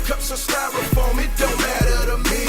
cups of styrofoam, it don't matter to me.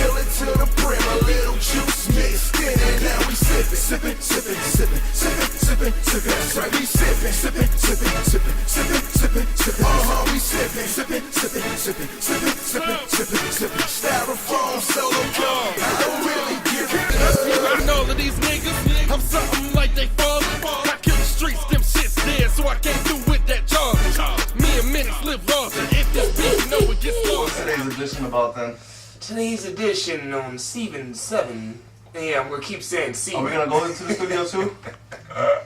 Fill it to the brim, a little juice mixed in it. Now we sippin', sippin', sippin', sippin', sippin', sippin', sippin'. That's right, we sippin', sippin', sippin', sippin', sippin', sippin', sippin'. We sippin', sippin', sippin', sippin', sippin', sippin', sippin', sippin'. Styrofoam solo cup, I don't really give a damn. And all of these niggas, I'm something like they father. I kill the streets, them shit's dead, so I can't do with that charge. Me and Minutes live larger. If this beat, you know it gets lost. Today's edition about then. Today's edition on Season 7. Yeah, I'm gonna keep saying Season. Are we gonna go into the studio too?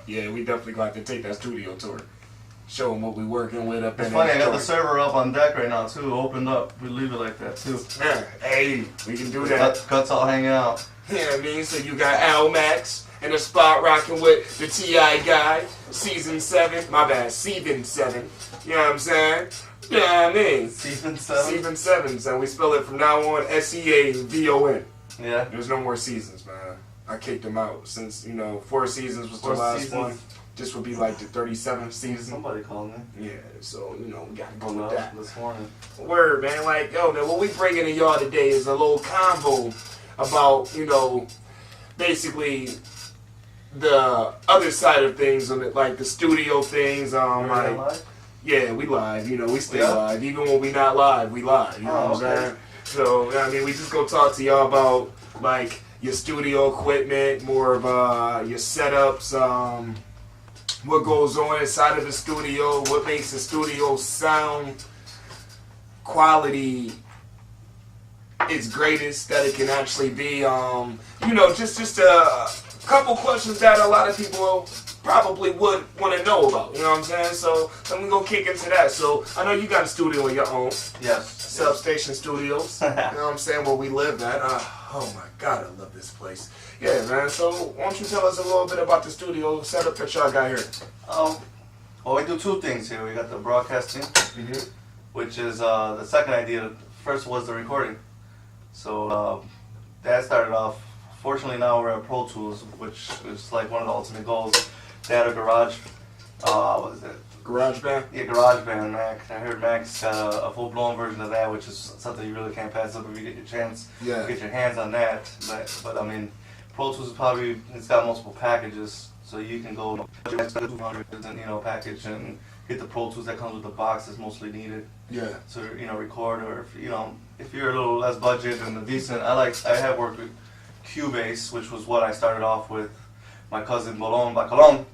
Yeah, we definitely got to take that studio tour. Show them what we working with up in It's funny, I got the the server up on deck right now too, opened up. We leave it like that too. Hey, we can do that. Guts all hanging out. Yeah, I mean, so you got Al Max in the spot rocking with the T.I. guy. Season 7. My bad, Season 7. You know what I'm saying? Yeah, I mean. Season 7? Season 7. So we spell it from now on SEAVON. Yeah. There's no more seasons, man. I kicked them out since, 4 seasons was the last one. This would be like the 37th season. Somebody called me. Yeah, so, we gotta go with that. This morning. Word, man. Like, yo, man, what we bringing to y'all today is a little convo about, basically the other side of things on it, like the studio things. Live? Yeah, we live. We stay Yeah? live. Even when we not live, we live. You know what I'm saying? So, I mean, we just go talk to y'all about, like, your studio equipment, more of your setups, what goes on inside of the studio, what makes the studio sound quality its greatest that it can actually be. Just a couple questions that a lot of people probably would want to know about. You know what I'm saying? So let me go kick into that. So I know you got a studio of your own. Yes. Substation Studios. You know what I'm saying? Where we live at. Oh my God, I love this place. Yeah, man. So why don't you tell us a little bit about the studio setup that y'all got here? Well, we do 2 things here. We got the broadcasting, which is the second idea. First was the recording. So that started off. Fortunately, now we're at Pro Tools, which is like one of the ultimate goals. They had a garage. What is it? GarageBand? Yeah, GarageBand, Mac. I heard Mac's got a full-blown version of that, which is something you really can't pass up if you get your chance. Yeah. Get your hands on that. But I mean, Pro Tools is it's got multiple packages, so you can go 200 package and get the Pro Tools that comes with the box that's mostly needed. Yeah. So record, or if you're a little less budget and a decent. I have worked with Cubase, which was what I started off with. My cousin Bolon Bacalon.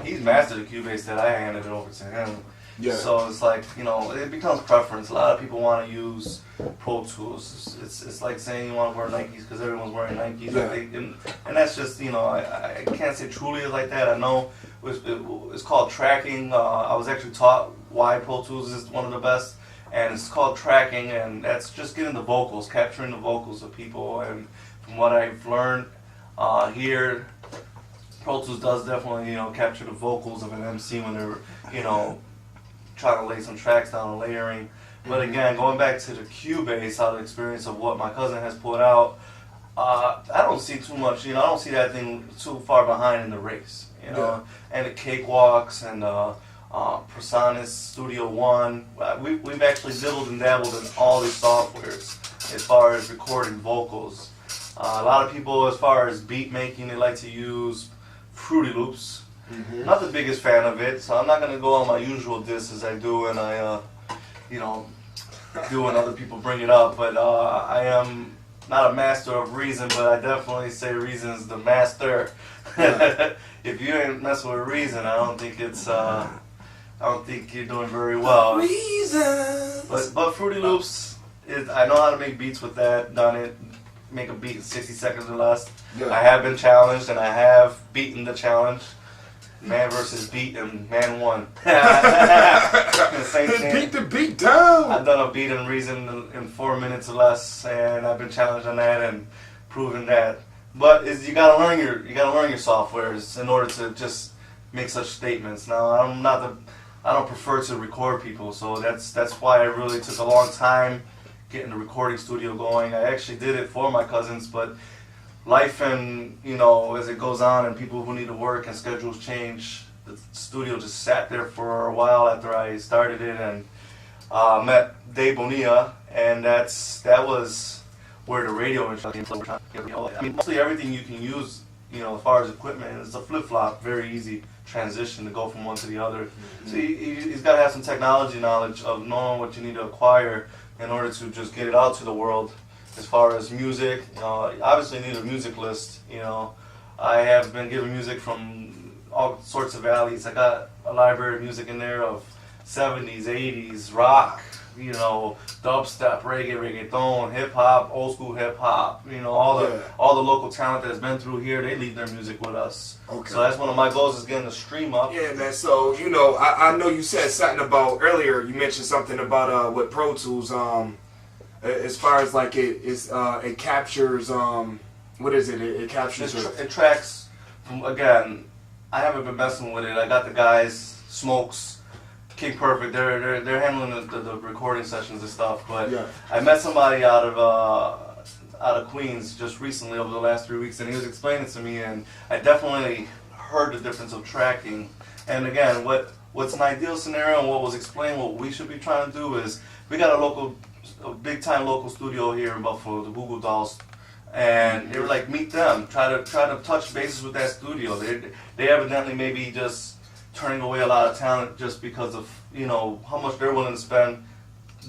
He's mastered the Cubase that I handed it over to him. Yeah. So it's like, it becomes preference. A lot of people want to use Pro Tools. It's like saying you want to wear Nikes because everyone's wearing Nikes. Yeah. And that's just, I can't say truly like that. I know it's called tracking. I was actually taught why Pro Tools is one of the best. And it's called tracking, and that's just getting the vocals, capturing the vocals of people. And from what I've learned here, Pro Tools does definitely, capture the vocals of an MC when they're, trying to lay some tracks down and layering. But again, going back to the Cubase, out of experience of what my cousin has put out, I don't see too much, I don't see that thing too far behind in the race, Yeah. And the cakewalks and Personas Studio One. We've actually dibbled and dabbled in all these softwares as far as recording vocals. A lot of people, as far as beat making, they like to use Fruity Loops. Not the biggest fan of it, so I'm not going to go on my usual diss as I do when I, do when other people bring it up. But I am not a master of Reason, but I definitely say Reason's the master. If you ain't messing with Reason, I don't think you're doing very well. Reasons. But Fruity Loops, I know how to make beats with that. Done it. Make a beat in 60 seconds or less. Yeah. I have been challenged, and I have beaten the challenge. Man versus beat, and man won. Same thing. Beat the beat down. I've done a beat in Reason in 4 minutes or less, and I've been challenged on that and proven that. But you gotta learn your softwares in order to just make such statements. Now I don't prefer to record people, so that's why it really took a long time getting the recording studio going. I actually did it for my cousins, but life and as it goes on and people who need to work and schedules change, the studio just sat there for a while after I started it, and met Dave Bonilla, and that was where the radio introduction came from. I mean, mostly everything you can use, as far as equipment, it's a flip-flop, very easy transition to go from one to the other. Mm-hmm. So he's got to have some technology knowledge of knowing what you need to acquire in order to just get it out to the world. As far as music, obviously you need a music list. I have been given music from all sorts of alleys. I got a library of music in there of 70s, 80s, rock, dubstep, reggaeton, hip hop, old school hip hop. All the local talent that's been through here, they leave their music with us. Okay. So that's one of my goals, is getting the stream up. Yeah, man. So I know you said something about earlier. You mentioned something about with Pro Tools. As far as like it captures what is it? It captures. It tracks from, again. I haven't been messing with it. I got the guys, Smokes, King Perfect. They're handling the recording sessions and stuff. But yeah. I met somebody out of Queens just recently over the last 3 weeks, and he was explaining to me, and I definitely heard the difference of tracking. And again, what's an ideal scenario, and what was explained, what we should be trying to do is, we got a big time local studio here in Buffalo, the Google Dolls, and they were like, meet them, try to touch bases with that studio. They evidently maybe just turning away a lot of talent just because of how much they're willing to spend.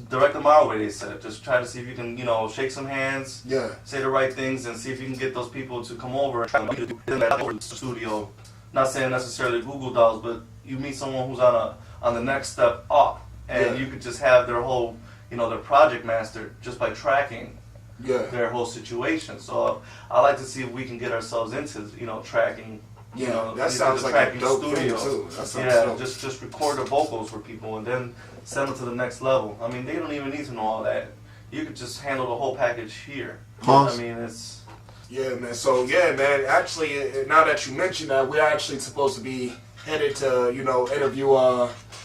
Direct them our way, they said. Just try to see if you can shake some hands, say the right things, and see if you can get those people to come over and try to do the studio. Not saying necessarily Google Dolls, but you meet someone who's on the next step up, and you could just have their whole their project master just by tracking their whole situation. So I like to see if we can get ourselves into tracking. That sounds like a dope thing too. Dope. Just record the vocals for people and then send them to the next level. I mean, they don't even need to know all that. You could just handle the whole package here. I mean, it's... Yeah, man. So, yeah, man. Actually, now that you mentioned that, we're actually supposed to be headed to, interview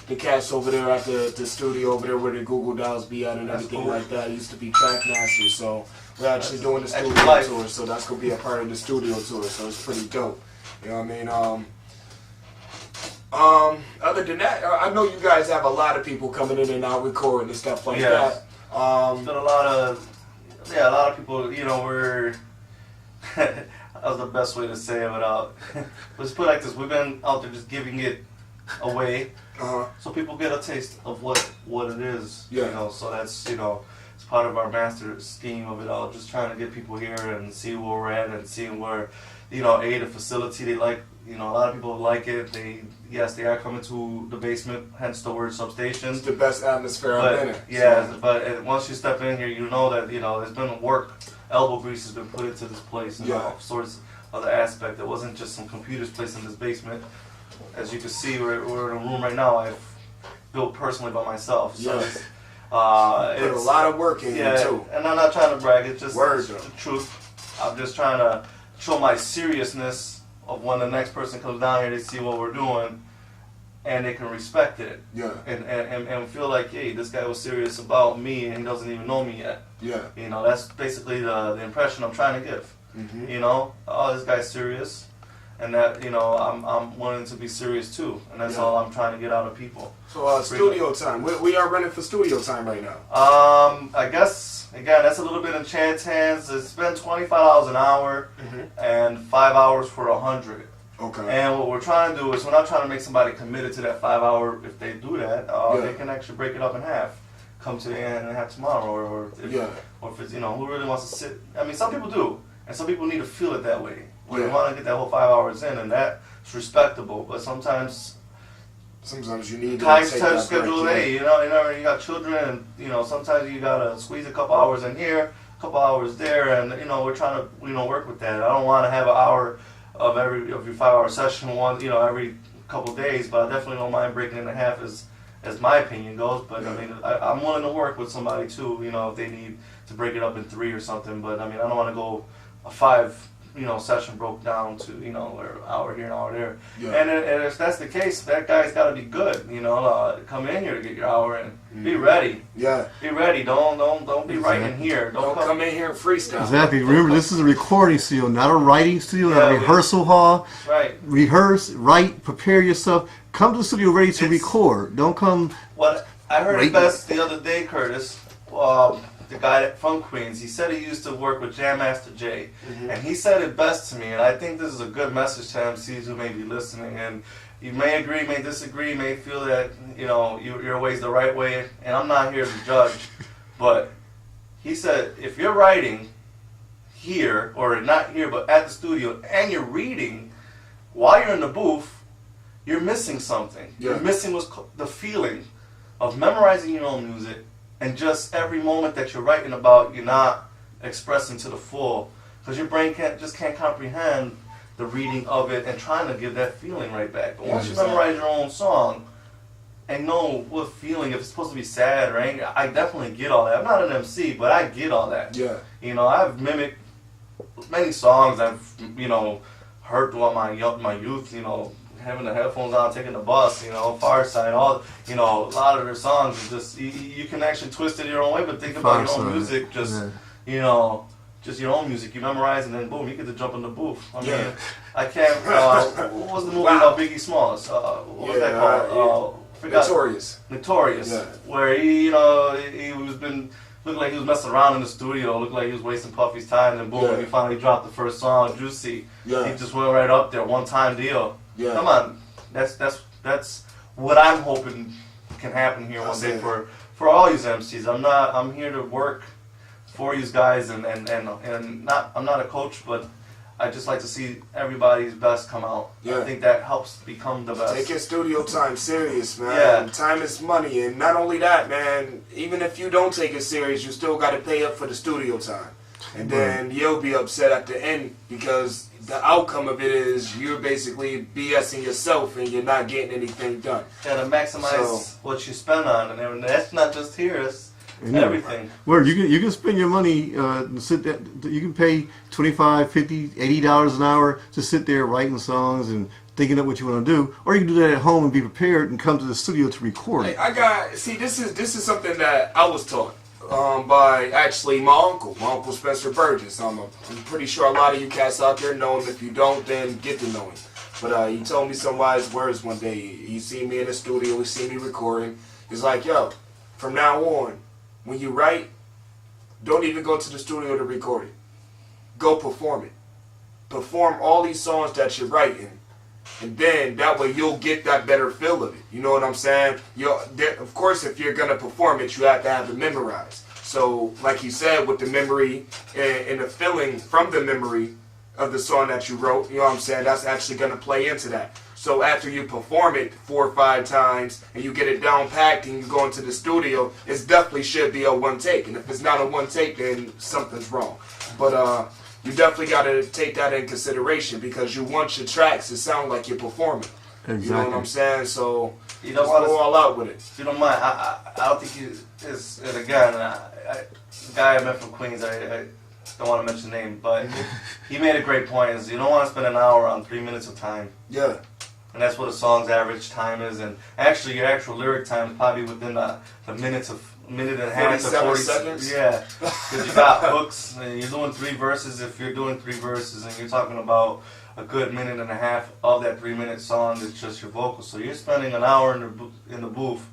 the cats over there at the studio over there where the Google Dolls be at and everything like that. It used to be Trackmaster, so we're actually doing the studio tour, so that's going to be a part of the studio tour, so it's pretty dope. You know what I mean? Other than that, I know you guys have a lot of people coming in and out recording and stuff like that. There's been a lot of people, we're... that was the best way to say it without... Let's put it like this, we've been out there just giving it away, so people get a taste of what it is, so that's, it's part of our master scheme of it all, just trying to get people here and see where we're at and seeing where, the facility, they like, a lot of people like it. They are coming to the basement, hence the word substation. It's the best atmosphere I've been in. Yeah, but once you step in here, you know that, there's been work, elbow grease has been put into this place, and all sorts of other aspect. It wasn't just some computers placed in this basement. As you can see, we're in a room right now I've built personally by myself. So it's put a lot of work in here too. And I'm not trying to brag, it's just the truth. I'm just trying to show my seriousness of when the next person comes down here, they see what we're doing, and they can respect it. Yeah. And feel like, hey, this guy was serious about me, and he doesn't even know me yet. Yeah. That's basically the impression I'm trying to give. Mm-hmm. Oh, this guy's serious, and that I'm wanting to be serious too, and that's all I'm trying to get out of people. So studio time. We are running for studio time right now. I guess. Again, that's a little bit in Chad's hands. It's been $25 an hour and 5 hours for 100. Okay. And what we're trying to do is, we're not trying to make somebody committed to that 5 hour. If they do that, they can actually break it up in half. Come to the end and have tomorrow, or if it's who really wants to sit. I mean, some people do, and some people need to feel it that way. Where they want to get that whole 5 hours in, and that's respectable. But sometimes you need to tight schedule. Hey, you got children, and sometimes you gotta squeeze a couple hours in here, a couple hours there, and we're trying to work with that. I don't want to have an hour of your 5 hour session every couple days, but I definitely don't mind breaking it in half as my opinion goes. But I mean, I'm willing to work with somebody too, if they need to break it up in 3 or something. But I mean, I don't want to go a 5 session broke down to or hour here and hour there. Yeah. And if that's the case, that guy's got to be good. Come in here to get your hour and be ready. Yeah. Be ready. Don't be writing here. Don't come in here and freestyle. Exactly. Remember, this is a recording studio, not a writing studio, not a Yeah, rehearsal hall. Right. Rehearse, write, prepare yourself. Come to the studio ready to record. Don't come. What I heard Wait. it best the other day, Curtis. The guy from Queens, he said he used to work with Jam Master Jay, and he said it best to me. And I think this is a good message to MCs who may be listening. And you may agree, may disagree, may feel that your way's the right way. And I'm not here to judge, but he said if you're writing here or not here, but at the studio, and you're reading while you're in the booth, you're missing something. Yeah. You're missing the feeling of memorizing your own music, and just every moment that you're writing about, you're not expressing to the full, because your brain can't comprehend the reading of it and trying to give that feeling right back. But once you memorize your own song and know what feeling, if it's supposed to be sad or angry, I definitely get all that. I'm not an MC, but I get all that. Yeah. I've mimicked many songs. I've heard throughout my youth. Having the headphones on, taking the bus, Far Side, all, a lot of their songs are just, you can actually twist it your own way, but think about your own music, just your own music, you memorize, and then boom, you get to jump in the booth. I mean, I can't, what was the movie about Biggie Smalls? What was that called? Notorious, yeah. Where he looked like he was messing around in the studio, looked like he was wasting Puffy's time, and boom, when he finally dropped the first song, Juicy, he just went right up there, one-time deal. Yeah. Come on, that's what I'm hoping can happen here one day for all these MCs. I'm here to work for you guys, and I'm not a coach, but I just like to see everybody's best come out. Yeah. I think that helps become the best. Take your studio time serious, man. Yeah. Time is money, and not only that, man. Even if you don't take it serious, you still got to pay up for the studio time, and then you'll be upset at the end because the outcome of it is you're basically BSing yourself and you're not getting anything done. Gotta maximize what you spend on, and that's not just here. It's everything. Where you can spend your money, sit there, you can pay $25, $50, $80 an hour to sit there writing songs and thinking of what you want to do, or you can do that at home and be prepared and come to the studio to record it. This is something that I was taught by actually my uncle Spencer Burgess. I'm pretty sure a lot of you cats out there know him. If you don't, then get to know him. But he told me some wise words one day. He seen me in the studio, he seen me recording. He's like, yo, from now on, when you write, don't even go to the studio to record it. Go perform it. Perform all these songs that you're writing. And then that way you'll get that better feel of it. You know what I'm saying? Of course, if you're going to perform it, you have to have it memorized. So, like you said, with the memory and the feeling from the memory of the song that you wrote, you know what I'm saying? That's actually going to play into that. So after you perform it 4 or 5 times and you get it down packed and you go into the studio, it definitely should be a one take. And if it's not a one take, then something's wrong. But you definitely got to take that in consideration because you want your tracks to sound like you're performing. Exactly. You know what I'm saying? So You don't let's go all out with it. If you don't mind, I don't think you is. And again, the guy I met from Queens, I don't want to mention the name, but he made a great point. Is you don't want to spend an hour on 3 minutes of time. Yeah. And that's what a song's average time is. And actually, your actual lyric time is probably within the minute and a half to 40 seconds. Yeah, because you got hooks and you're doing 3 verses. If you're doing 3 verses and you're talking about a good minute and a half of that 3-minute song, it's just your vocals. So you're spending an hour in the booth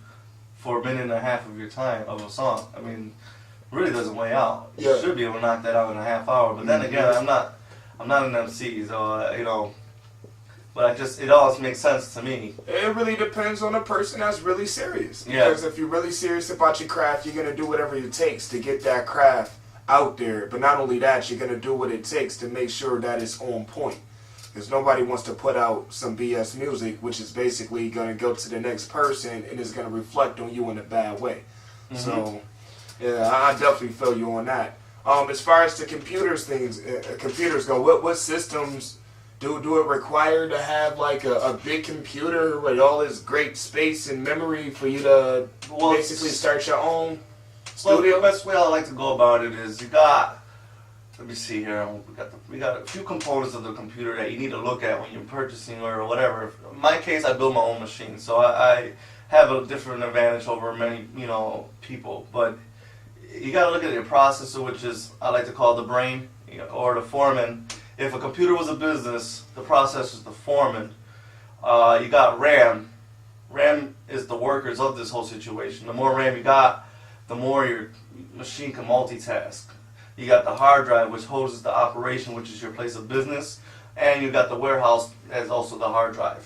for a minute and a half of your time of a song. I mean, really doesn't weigh out. You should be able to knock that out in a half hour. But then again, I'm not an MC, so But it always makes sense to me. It really depends on the person that's really serious. Yeah. Because if you're really serious about your craft, you're going to do whatever it takes to get that craft out there. But not only that, you're going to do what it takes to make sure that it's on point. Because nobody wants to put out some BS music, which is basically going to go to the next person and is going to reflect on you in a bad way. Mm-hmm. So, yeah, I definitely feel you on that. As far as the computers go, what systems do it require to have like a big computer with all this great space and memory for you to basically start your own studio? Well, the best way I like to go about it is you got let me see here. We got a few components of the computer that you need to look at when you're purchasing or whatever. In my case, I build my own machine, so I have a different advantage over many people. But you got to look at your processor, which is I like to call the brain or the foreman. If a computer was a business, the processor is the foreman. You got RAM. RAM is the workers of this whole situation. The more RAM you got, the more your machine can multitask. You got the hard drive, which hoses the operation, which is your place of business, and you got the warehouse as also the hard drive.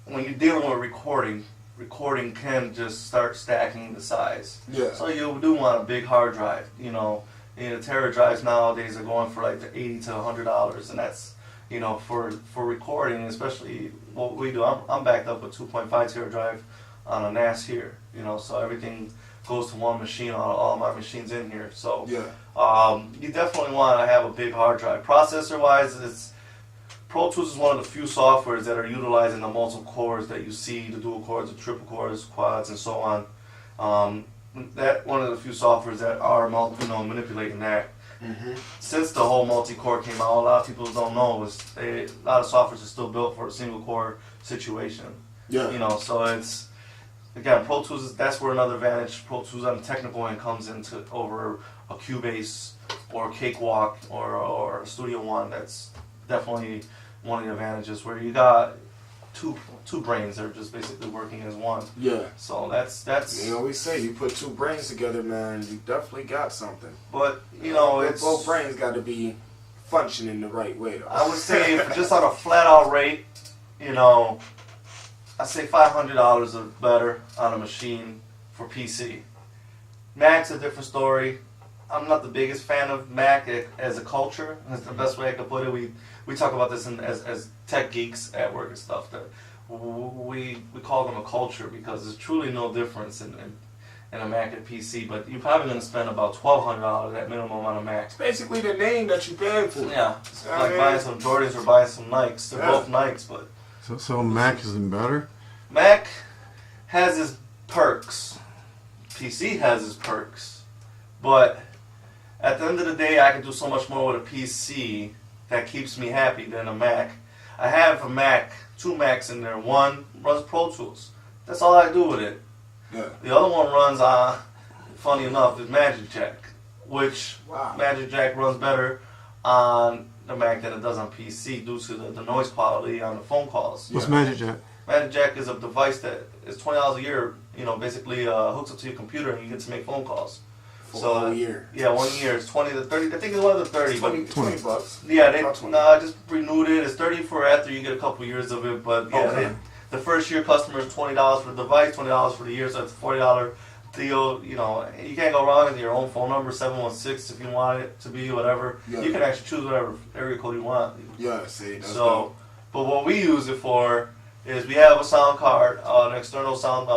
When you're dealing with recording can just start stacking the size. Yeah. So you do want a big hard drive. Tera drives nowadays are going for like the $80 to $100, and that's for recording, especially what we do. I'm backed up with 2.5 tera drive on a NAS here. So everything goes to one machine on all my machines in here. So you definitely want to have a big hard drive. Processor wise, Pro Tools is one of the few softwares that are utilizing the multiple cores that you see, the dual cores, the triple cores, quads, and so on. That one of the few softwares that are manipulating that. Mm-hmm. Since the whole multi-core came out, a lot of people don't know a lot of softwares are still built for a single core situation. Yeah. So it's again Pro Tools. That's where another advantage Pro Tools on the technical end comes into over a Cubase or Cakewalk or Studio One. That's definitely one of the advantages where you got two brains that are just basically working as one. Yeah. So that's. They always say you put two brains together, man. You definitely got something. But it's both brains got to be functioning the right way. Though. I would say if just on a flat out rate, I say $500 or better on a machine for PC. Mac's a different story. I'm not the biggest fan of Mac as a culture. That's the best way I could put it. We talk about this as tech geeks at work and stuff. That we call them a culture because there's truly no difference in a Mac and PC. But you're probably going to spend about $1,200 at minimum on a Mac. It's basically the name that you pay for. Yeah, it's like buying some Jordans or buying some Nikes. They're both Nikes, but so Mac isn't better. Mac has its perks. PC has its perks, but at the end of the day, I can do so much more with a PC that keeps me happy than a Mac. I have a Mac, 2 Macs in there. One runs Pro Tools. That's all I do with it. Yeah. The other one runs funny enough, is Magic Jack, which Magic Jack runs better on the Mac than it does on PC due to the noise quality on the phone calls. What's Magic Jack? Magic Jack is a device that is $20 a year. Basically hooks up to your computer and you get to make phone calls. For 1 year. Yeah, 1 year. It's 20 to 30. I think it's one of the 30. 20 bucks. Yeah, I just renewed it. It's 30 for after you get a couple years of it. But yeah, the first year customer is $20 for the device, $20 for the year, so it's a $40 deal. You can't go wrong with your own phone number, 716 if you want it to be whatever. Yeah. You can actually choose whatever area code you want. Yeah, see. But what we use it for is we have a sound card, an external sound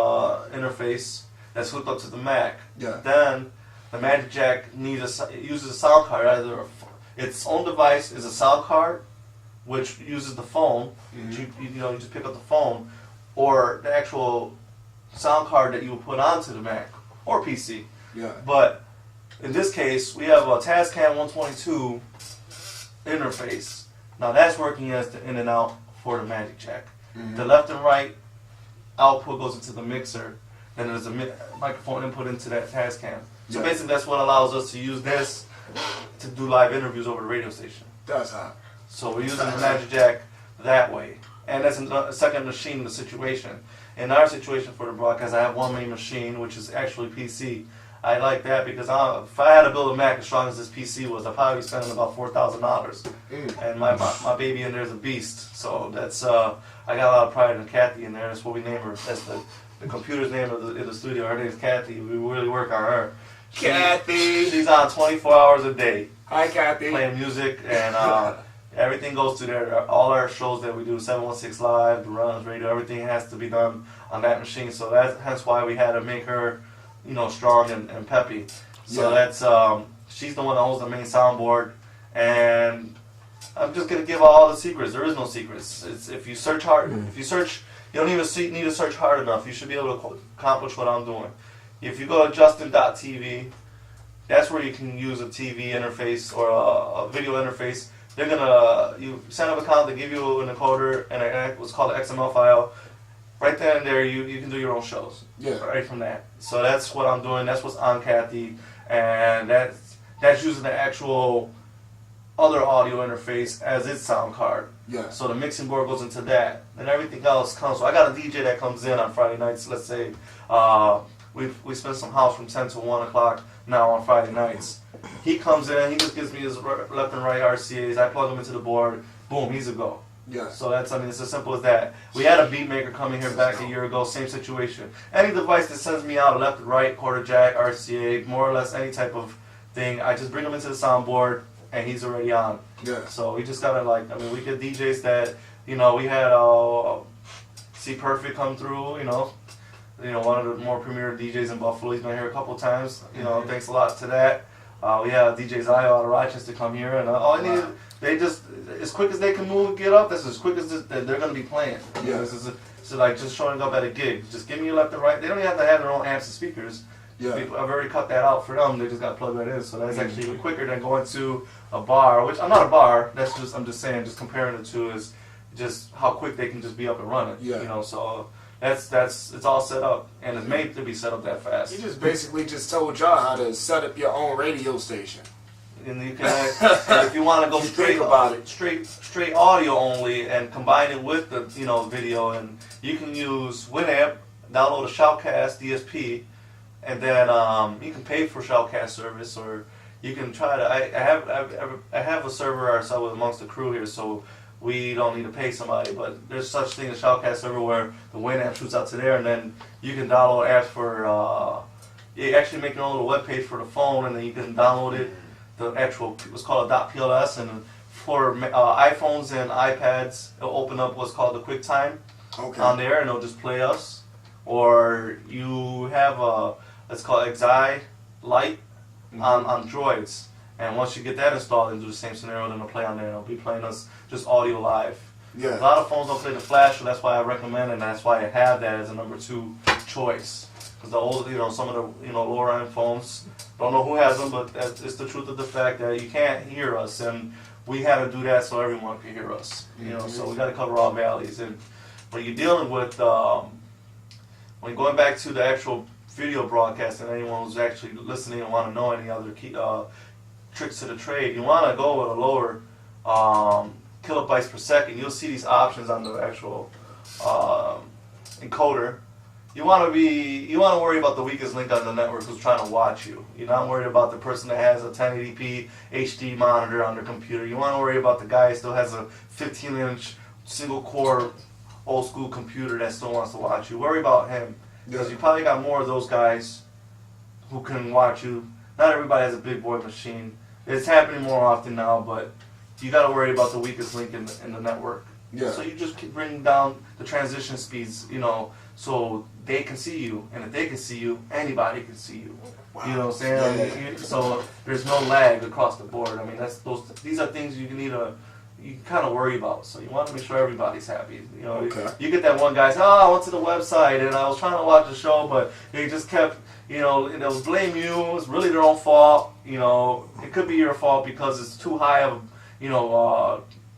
interface that's hooked up to the Mac. Yeah. Then the Magic Jack uses a sound card. Either its own device is a sound card, which uses the phone. Mm-hmm. You just pick up the phone, or the actual sound card that you would put onto the Mac or PC. Yeah. But in this case, we have a Tascam 122 interface. Now that's working as the in and out for the Magic Jack. Mm-hmm. The left and right output goes into the mixer, and there's a microphone input into that Tascam. So basically that's what allows us to use this to do live interviews over the radio station. That's hot. So we're using the Magic Jack that way. And that's a second machine in the situation. In our situation for the broadcast, I have one main machine, which is actually PC. I like that because if I had to build a Mac as strong as this PC was, I'd probably be spending about $4,000. And my baby in there is a beast. So that's I got a lot of pride in Kathy in there. That's what we name her. That's the computer's name in the studio. Her name is Kathy. We really work on her. Kathy! She's on 24 hours a day. Hi, Kathy. Playing music and everything goes to there. All our shows that we do, 716 Live, the runs, radio, everything has to be done on that machine. So that's hence why we had to make her, strong and peppy. So that's she's the one that owns the main soundboard, and I'm just gonna give all the secrets. There is no secrets. It's if you search hard, if you search, you don't even need to search hard enough. You should be able to accomplish what I'm doing. If you go to Justin.tv, that's where you can use a TV interface or a video interface. They're gonna, you sign up an account, they give you an encoder and what's called an XML file. Right then and there, you can do your own shows. Yeah. Right from that. So that's what I'm doing. That's what's on Kathy, and that's using the actual other audio interface as its sound card. Yeah. So the mixing board goes into that, and everything else comes. So I got a DJ that comes in on Friday nights. Let's say we spend some house from 10 to 1 o'clock now on Friday nights. He comes in, he just gives me his left and right RCAs. I plug him into the board. Boom, he's a go. Yeah. So that's, I mean, it's as simple as that. We had a beat maker come in here back a year ago, same situation. Any device that sends me out left and right, quarter jack, RCA, more or less any type of thing, I just bring him into the soundboard and he's already on. Yeah. So we just gotta like, I mean, we get DJs that, you know, we had C Perfect come through, you know, one of the more premier DJs in Buffalo. He's been here a couple times. You know, thanks a lot to that. We had DJ Zio out of Rochester come here, and all I need, they just, as quick as they can move, get up. That's as quick as they're going to be playing. Yeah. This is so like just showing up at a gig. Just give me your left and right. They don't even have to have their own amps and speakers. Yeah. I've already cut that out for them. They just got to plug that in. So that's actually quicker than going to a bar, which I'm not a bar. That's just, I'm just saying, just comparing the two is just how quick they can just be up and running. Yeah. You know, so that's it's all set up, and it's made to be set up that fast. You just basically just told y'all how to set up your own radio station. And you can, and if you want to go straight about it, straight audio only, and combine it with the video, and you can use Winamp, download a Shoutcast DSP, and then you can pay for Shoutcast service, or you can try to. I have a server ourselves amongst the crew here, so we don't need to pay somebody. But there's such thing as Shoutcast server where the Winamp shoots out to there, and then you can download apps for. You actually make your own little web page for the phone, and then you can download it. The actual, what's called a .pls, and for iPhones and iPads, it'll open up what's called the QuickTime on there, and it'll just play us. Or you have it's called Xi Lite on Droids, and once you get that installed and do the same scenario, then it'll play on there, and it'll be playing us just audio live. Yeah. A lot of phones don't play the flash, so that's why I recommend it, and that's why I have that as a number 2 choice. Because the older, some of the lower end phones, don't know who has them, but it's the truth of the fact that you can't hear us, and we had to do that so everyone can hear us. So we got to cover all valleys. And when you're dealing with, when going back to the actual video broadcast, and anyone who's actually listening and want to know any other key, tricks to the trade, you want to go with a lower kilobytes per second. You'll see these options on the actual encoder. You want to worry about the weakest link on the network who's trying to watch you. You're not worried about the person that has a 1080p HD monitor on their computer. You want to worry about the guy who still has a 15-inch single-core old-school computer that still wants to watch you. Worry about him, because you probably got more of those guys who can watch you. Not everybody has a big boy machine. It's happening more often now, but you got to worry about the weakest link in the network. Yeah. So you just keep bringing down the transition speeds, so they can see you, and if they can see you, anybody can see you. Wow. You know what I'm saying? Yeah. So there's no lag across the board. I mean, these are things you kind of worry about. So you want to make sure everybody's happy. You get that one guy, I went to the website and I was trying to watch the show, but they just kept, and they'll blame you. It's really their own fault. It could be your fault because it's too high of,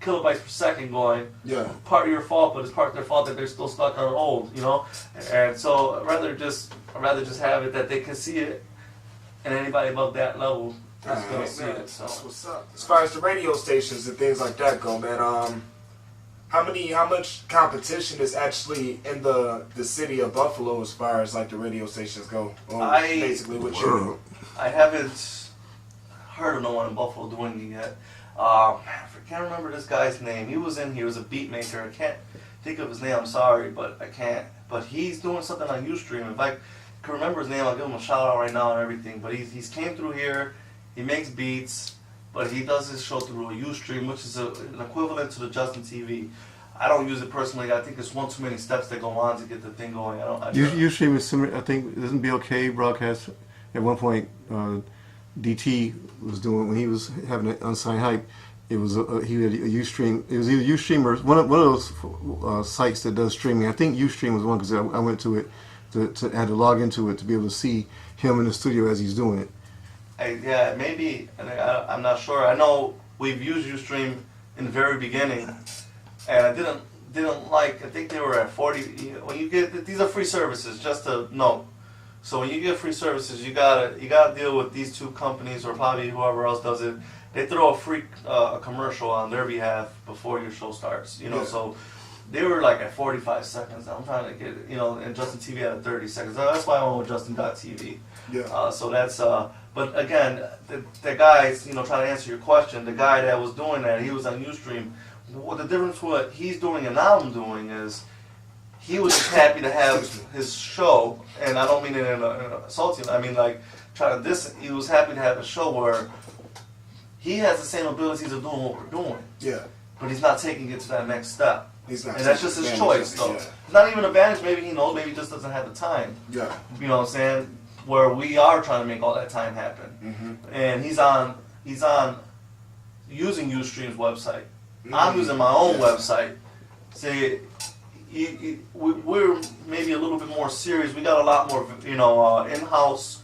kilobytes per second going. Yeah. Part of your fault, but it's part of their fault that they're still stuck on old, And so I'd rather just have it that they can see it, and anybody above that level is gonna see it. So that's what's up. As far as the radio stations and things like that go, man, how much competition is actually in the city of Buffalo as far as like the radio stations go? Basically what you do. I haven't heard of no one in Buffalo doing it yet. I can't remember this guy's name. He was in here. He was a beat maker. I can't think of his name. I'm sorry, but I can't. But he's doing something on Ustream. If I can remember his name, I'll give him a shout out right now and everything. But he's came through here. He makes beats, but he does his show through a Ustream, which is an equivalent to the Justin TV. I don't use it personally. I think it's one too many steps that go on to get the thing going. Ustream is similar. I think doesn't BLK broadcast at one point. DT was doing when he was having an unsigned hype. It was he had a Ustream. It was either Ustream or one of those sites that does streaming. I think Ustream was one because I went to it to had to log into it to be able to see him in the studio as he's doing it. Yeah, maybe. I'm not sure. I know we've used Ustream in the very beginning, and I didn't like. I think they were at 40. When you get these are free services, just to note. So when you get free services, you gotta deal with these two companies or probably whoever else does it. They throw a free a commercial on their behalf before your show starts. You know, Yeah. so they were like at 45 seconds. I'm trying to get and Justin TV had at 30 seconds. That's why I went with Justin.tv. Yeah. So that's but again, the guy's trying to answer your question. The guy that was doing that, he was on Ustream. What the difference what he's doing and now I'm doing is. He was just happy to have his show, and I don't mean it in a insulting. I mean like he was happy to have a show where he has the same abilities of doing what we're doing. Yeah. But he's not taking it to that next step. He's not. And that's just his taking choice, advantage though. of it, It's not even an advantage. Maybe he knows. Maybe he just doesn't have the time. Yeah. You know what I'm saying? Where we are trying to make all that time happen. Mm-hmm. And he's on using Ustream's website. I'm using my own website. See, we're maybe a little bit more serious. We got a lot more, in-house.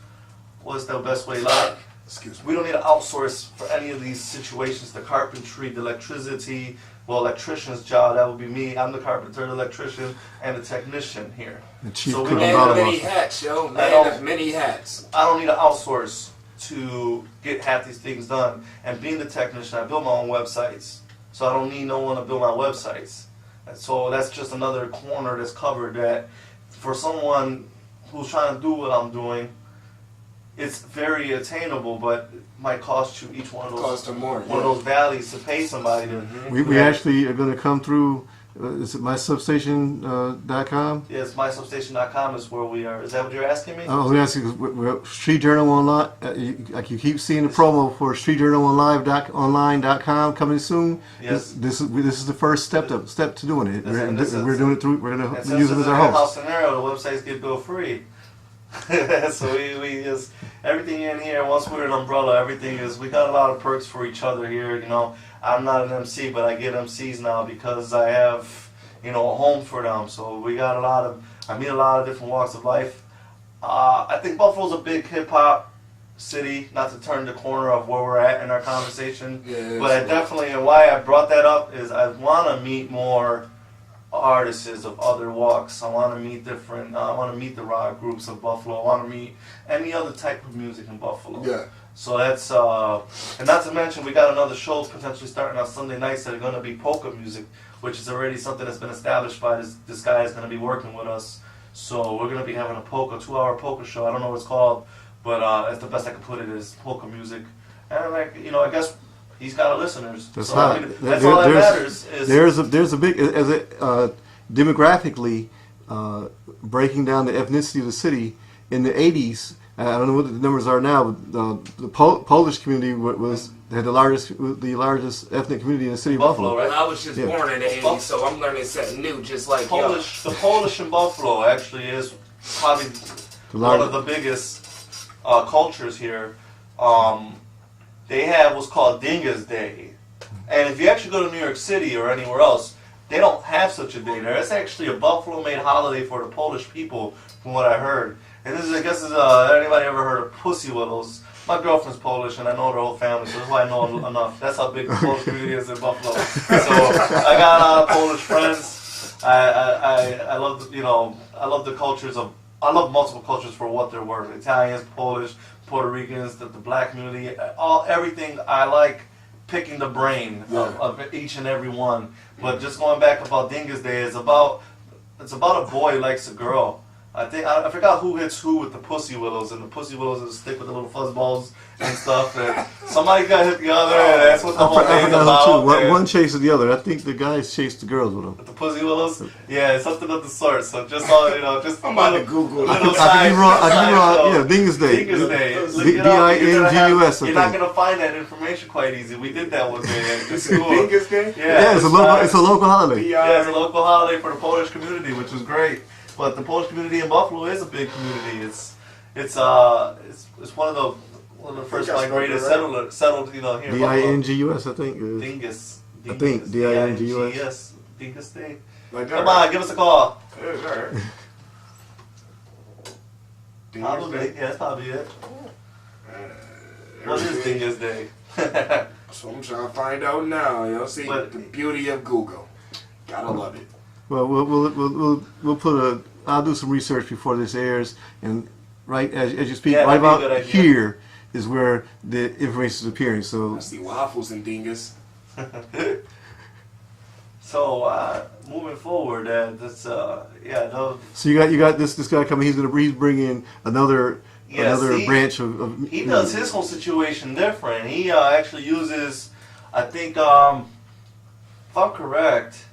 What's the best way? Like, Excuse me. we don't need to outsource for any of these situations. The carpentry, the electricity. Well, electrician's job, that would be me. I'm the carpenter, the electrician, and the technician here. The chief So we cook don't- and Man of bottom many washer. hats, yo. I Man don't- of many hats. I don't need to outsource to get half these things done. And being the technician, I build my own websites. So I don't need no one to build my websites. And so that's just another corner that's covered that for someone who's trying to do what I'm doing, it's very attainable, but it might cost you each one of those Cost them more. one of those valleys to pay somebody to. We actually are going to come through. Is it mysubstation.com? Yes, mysubstation.com is where we are. Is that what you're asking me? Oh, let me ask you, we're Street Journal Online. You keep seeing the promo for Street Journal Online.com coming soon. Yes. This is the first step to doing it. This is- We're doing it through. We're And going to since use it it's as an our in-house host. scenario, the websites get bill free. So we just everything in here. Once we're an umbrella, everything is. We got a lot of perks for each other here. I'm not an MC, but I get MCs now because I have a home for them. So we got I meet a lot of different walks of life. I think Buffalo's a big hip hop city. Not to turn the corner of where we're at in our conversation, Yeah, but I definitely and why I brought that up is I want to meet more artists of other walks. I want to meet different. I want to meet the rock groups of Buffalo. I want to meet any other type of music in Buffalo. Yeah. So that's and not to mention we got another show potentially starting on Sunday nights that are going to be polka music, which is already something that's been established by this guy is going to be working with us. So we're going to be having a 2-hour polka show. I don't know what it's called, but that's the best I can put it is polka music. And I guess he's got listeners. That's so not. I mean, that's all that matters. Is There's a big demographically breaking down the ethnicity of the city in the 80s. I don't know what the numbers are now, but the Polish community had the largest ethnic community in the city of Buffalo, Buffalo. right? Well, I was just Yeah. born in the 80s, so I'm learning something new, just like The Polish in Buffalo actually is probably one of the biggest cultures here. They have what's called Dingus Day, and if you actually go to New York City or anywhere else, they don't have such a day there. It's actually a Buffalo-made holiday for the Polish people, from what I heard. And this is, I guess, anybody ever heard of Pussy Willows? My girlfriend's Polish, and I know their whole family, so that's why I know enough. That's how big the Polish community is in Buffalo. So I got a lot of Polish friends. I love I love the cultures of. I love multiple cultures for what they're worth. Italians, Polish, Puerto Ricans, the black community, everything. I like picking the brain of each and every one. But just going back about Dingus Day, it's about a boy who likes a girl. I forgot who hits who with the Pussy Willows, and the Pussy Willows is a stick with the little fuzzballs and stuff. And somebody got hit the other, and that's what the whole thing's about. One chases the other. I think the guys chase the girls with them. The Pussy Willows, yeah, it's something of the sort. So just all just I'm about to Google it. I could be wrong. Yeah, Dingus Day. Dingus Day. Look it up. D-I-N-G-U-S. You're not gonna find that information quite easy. We did that one day at school. Dingus Day? Yeah, it's a local holiday. Yeah, it's a local holiday for the Polish community, which was great. But the Polish community in Buffalo is a big community. It's one of the first migrated settled here in Buffalo. D-I-N-G-U-S, I think. Dingus. I think D-I-N-G-U-S. Yes, Dingus Day. Like that, Come right? on, give us a call. Yeah, all right. Dingus Probably, Day? yeah, that's probably it. What is Dingus Day? That's what I'm trying to find out now. You know, see But- the beauty of Google. Gotta love it. Well, we'll put a. I'll do some research before this airs, and right as you speak, Yeah, right that'd be a about good idea. here is where the information is appearing. So I see waffles and dingus. So moving forward, that's yeah, no, So you got this guy coming. He's bring in another see, branch of he does his whole situation different. He actually uses, I think, if I'm correct,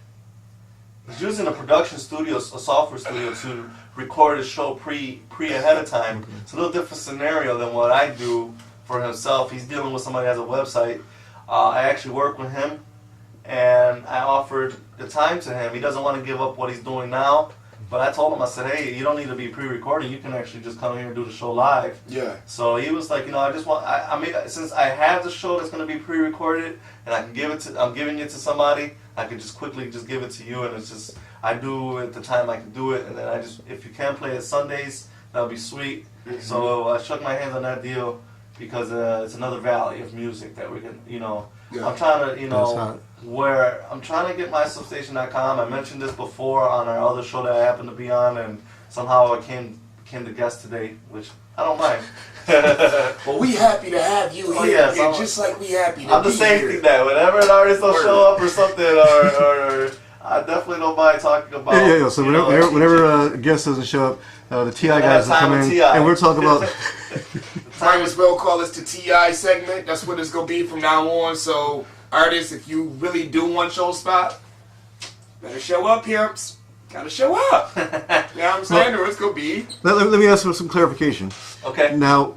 he's using a production studio, a software studio to record his show pre ahead of time. It's a little different scenario than what I do for himself. He's dealing with somebody who has a website. I actually work with him, and I offered the time to him. He doesn't want to give up what he's doing now, but I told him, I said, hey, you don't need to be pre-recording. You can actually just come here and do the show live. Yeah. So he was like, I just want, I mean, since I have the show that's going to be pre-recorded, and I can give it to, I'm giving it to somebody, I can just quickly just give it to you, and it's just, I do at the time I can do it, and then I just, if you can play it Sundays, that would be sweet. Mm-hmm. So I shook my hands on that deal, because it's another valley of music that we can, Yeah. I'm trying to, That's hot. where I'm trying to get MySubstation.com. I mentioned this before on our other show that I happened to be on, and somehow I became the guest today, which I don't mind. Well, we happy to have you Oh, here, yes, and I'm- just like we happy to I'm the be safety here. net. Whenever an artist will show up or something, or I definitely don't mind talking about. Yeah. So you know, whenever a guest doesn't show up, the TI guys will time come with in, T.I. and we're talking about. Might as well call this the TI segment. That's what it's gonna be from now on. So, artists, if you really do want your spot, better show up, pimps. Gotta show up. You know what I'm saying? Or it's gonna be. Let me ask for some clarification. Okay. Now,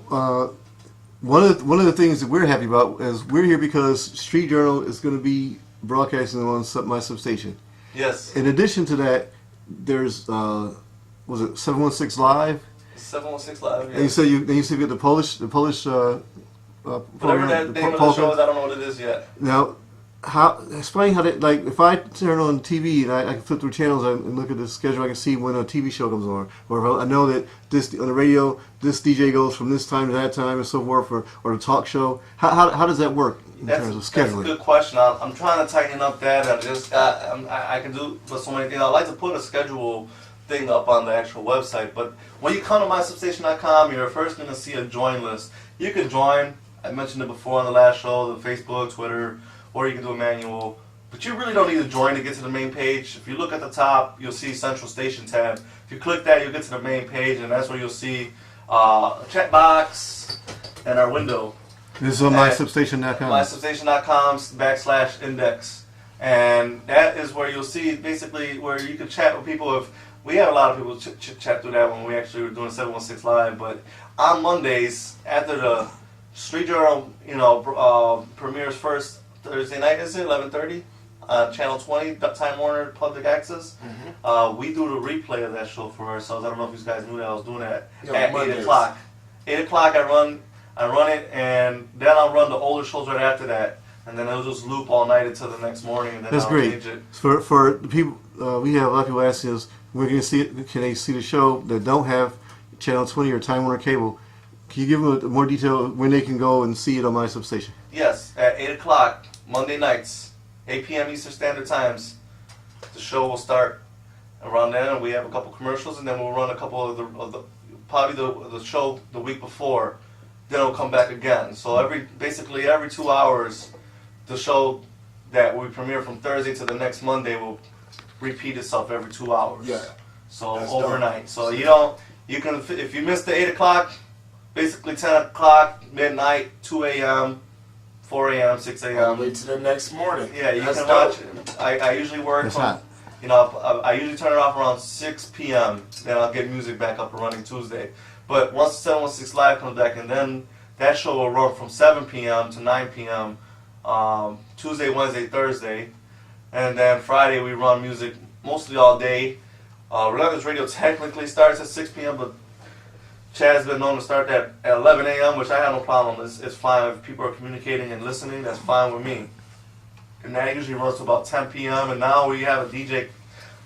one of the things that we're happy about is we're here because Steet Journal is going to be broadcasting on my substation. Yes. In addition to that, there's was it 716 Live? 716 Live. And you said you get the Polish Whatever program, that the name of the polka. show is, I don't know what it is yet. Now, explain how that, like, if I turn on TV and I can flip through channels and look at the schedule, I can see when a TV show comes on. Or if I know that this on the radio, this DJ goes from this time to that time and so forth, or the talk show. How does that work in terms of That's a scheduling? good question. I'm trying to tighten up that. I can do so many things. I'd like to put a schedule thing up on the actual website. But when you come to MySubstation.com, you're first going to see a join list. You can join. I mentioned it before on the last show, the Facebook, Twitter, or you can do a manual. But you really don't need to join to get to the main page. If you look at the top, you'll see Central Station tab. If you click that, you'll get to the main page, and that's where you'll see a chat box and our window. This is on MySubstation.com. MySubstation.com/index. And that is where you'll see basically where you can chat with people. If we had a lot of people chat through that when we actually were doing 716 Live, but on Mondays after the Steet Journal, premieres first Thursday night, is it 11:30? Channel 20, Time Warner Public Access. We do the replay of that show for ourselves. I don't know if you guys knew that I was doing that Yeah, at Mondays. 8 o'clock. 8 o'clock I run it, and then I'll run the older shows right after that, and then it'll just loop all night until the next morning, and then That's I'll great. change it. For the people, we have a lot of people asking us, can they see the show that don't have Channel 20 or Time Warner Cable? Can you give them more detail when they can go and see it on my substation? Yes, at 8 o'clock, Monday nights, 8 p.m. Eastern Standard Times, the show will start. Around then, and we have a couple commercials, and then we'll run a couple of the show the week before. Then it'll come back again. So basically every 2 hours, the show that we premiere from Thursday to the next Monday will repeat itself every 2 hours. Yeah. So That's overnight. dope. So you can, if you missed the 8 o'clock, basically 10 o'clock, midnight, 2 a.m., 4 a.m., 6 All a.m. the way to the next morning. Yeah, you That's can dope. watch it. I usually work That's from, hot. I usually turn it off around 6 p.m. Then I'll get music back up and running Tuesday. But once 716 Live comes back, and then that show will run from 7 p.m. to 9 p.m. Tuesday, Wednesday, Thursday. And then Friday we run music mostly all day. Relentless Radio technically starts at 6 p.m., but Chad's been known to start that at 11 a.m., which I have no problem. It's fine if people are communicating and listening. That's fine with me. And that usually runs to about 10 p.m. And now we have a DJ,